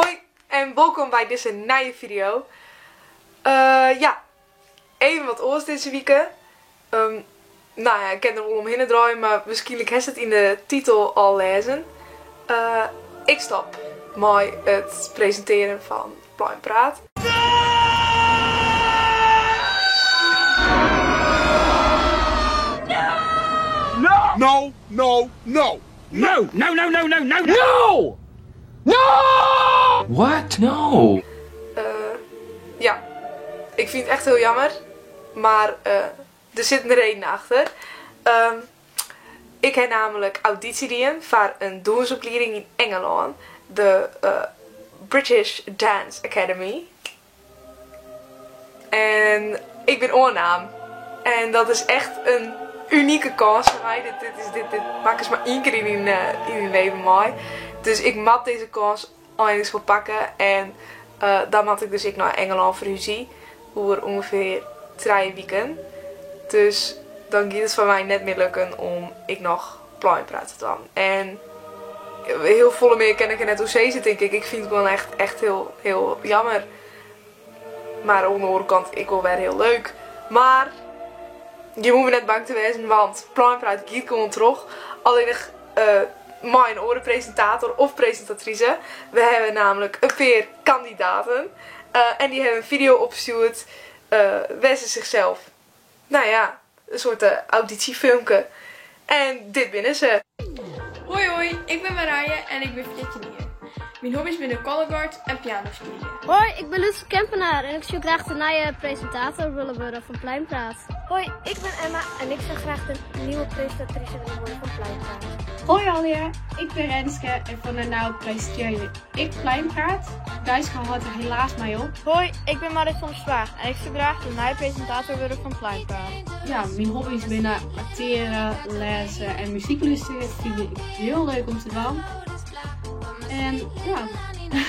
Hoi en welkom bij deze nieuwe video. Ja, even wat oors deze week. Nou ja, ik ken er wel omheen draaien, maar misschien heb je het in de titel al lezen. Ik stop met het presenteren van Plein Praat. No! No! No! No! No! No! No! No! No! No! No! No! What? No! Ja, ik vind het echt heel jammer, maar er zit een reden achter. Ik heb namelijk auditie gedaan voor een doelsopleiding in Engeland, de British Dance Academy. En ik ben oornaam. En dat is echt een unieke kans voor mij. Dit maak eens maar één keer in je leven mooi. Dus ik mat deze kans eindelijk voor pakken. En dan mat ik dus naar Engeland voor ruzie. Voor ongeveer 3 weken. Dus dan gaat het voor mij net meer lukken om ik nog Plein Praat te doen. En heel volle meer ken ik er net hoe zee zit, denk ik. Ik vind het gewoon echt heel jammer. Maar aan de andere kant, ik wil weer heel leuk. Maar je moet me net bang te wezen, want Plein Praat gaat gewoon terug. Alleen mijn orenpresentator of presentatrice. We hebben namelijk een paar kandidaten. En die hebben een video opgestuurd. Waar ze zichzelf, nou ja, een soort auditiefilmpje. En dit binnen ze. Hoi, ik ben Marije en ik ben 14 jaar. Mijn hobby's binnen colorguard en piano spelen. Hoi, ik ben Lucie Kempenaar en ik zou graag de nieuwe presentator willen worden van Plein Praat. Hoi, ik ben Emma en ik zou graag de nieuwe presentatrice willen worden van Plein Praat. Hoi Alia, ik ben Renske en van de nou presenteer ik Plein Praat. Gijske had er helaas mee op. Hoi, ik ben Marit van der Zwaag en ik zou graag de nieuwe presentator worden van Plein Praat. Ja, mijn hobby's binnen acteren, lezen en muziek luisteren vind ik heel leuk om te doen. En ja,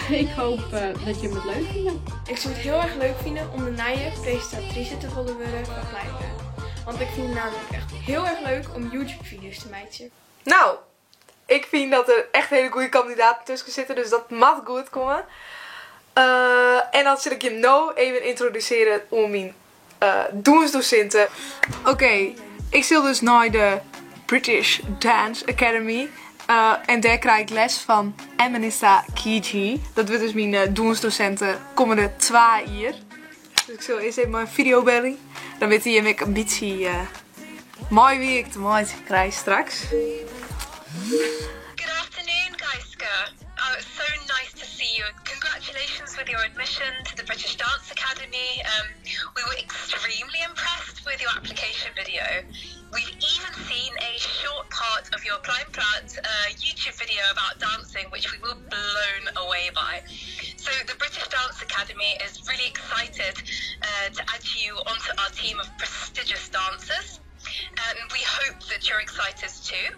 ik hoop dat je het leuk vindt. Ik zou het heel erg leuk vinden om de nieuwe presentatrice te willen worden van Plein Praat. Want ik vind het namelijk echt heel erg leuk om YouTube video's te maken. Nou, ik vind dat er echt hele goede kandidaten tussen zitten, dus dat mag goed komen. En dan zul ik je nou even introduceren om mijn doensdocenten. Oké, ik zit dus naar de British Dance Academy. En daar krijg ik les van Emanissa Kiji. Dat wordt dus mijn doensdocenten komende 2 jaar. Dus ik zal eerst even mijn video bellen. Dan weet je ik een beetje mooi wie ik te mooi krijg straks. Good afternoon, Gaiska. Oh, it's so nice to see you. Congratulations with your admission to the British Dance Academy. We were extremely impressed with your application video. We've even seen a short part of your Plein Praat YouTube video about dancing, which we were blown away by. So the British Dance Academy is really excited to add you onto our team of prestigious dancers. And we hope that you're excited too.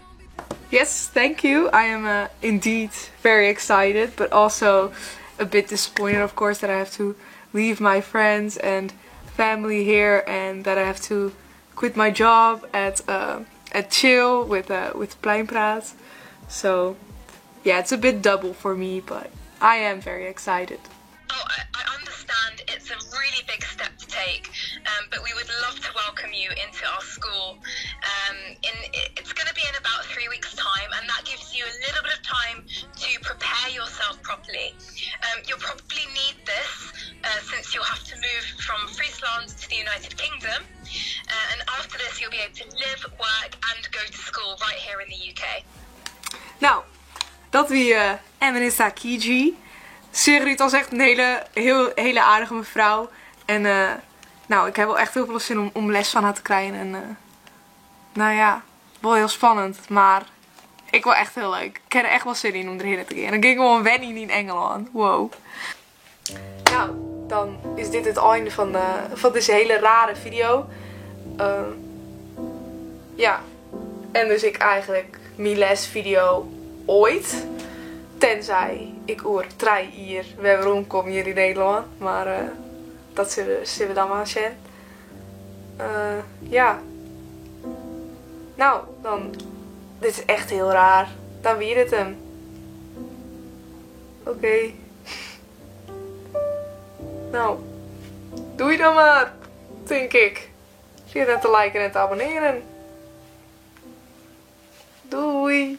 Yes, thank you. I am indeed very excited, but also a bit disappointed, of course, that I have to leave my friends and family here, and that I have to quit my job at Chill with Plein Praat. So yeah, it's a bit double for me, but I am very excited. Oh, I understand it's a really big step to take, but we would love to welcome you into our school. It's going to be in about 3 weeks' time, and that gives you a little bit of time to prepare yourself properly. You'll probably need this since you'll have to move from Friesland to the United Kingdom. And after this, you'll be able to live, work, and go to school right here in the UK. Nou, dat wie Emanissa Kiji. Sigrid was echt een hele aardige mevrouw. En nou, ik heb wel echt heel veel zin om les van haar te krijgen. En nou ja, wel heel spannend. Maar ik wil echt heel leuk. Ik heb er echt wel zin in om erheen te gaan. En dan ging gewoon wennen in Engeland. Wow. Nou, dan is dit het einde van deze hele rare video. Ja. En dus ik eigenlijk mijn lesvideo ooit. Tenzij ik oor 3 jaar weer rondkom hier in Nederland. Maar dat zullen we dan maar zien. Ja. Nou, dan... Dit is echt heel raar. Dan weer het hem. Oké. Nou, doei dan maar, denk ik. Vergeet niet te liken en te abonneren. Doei!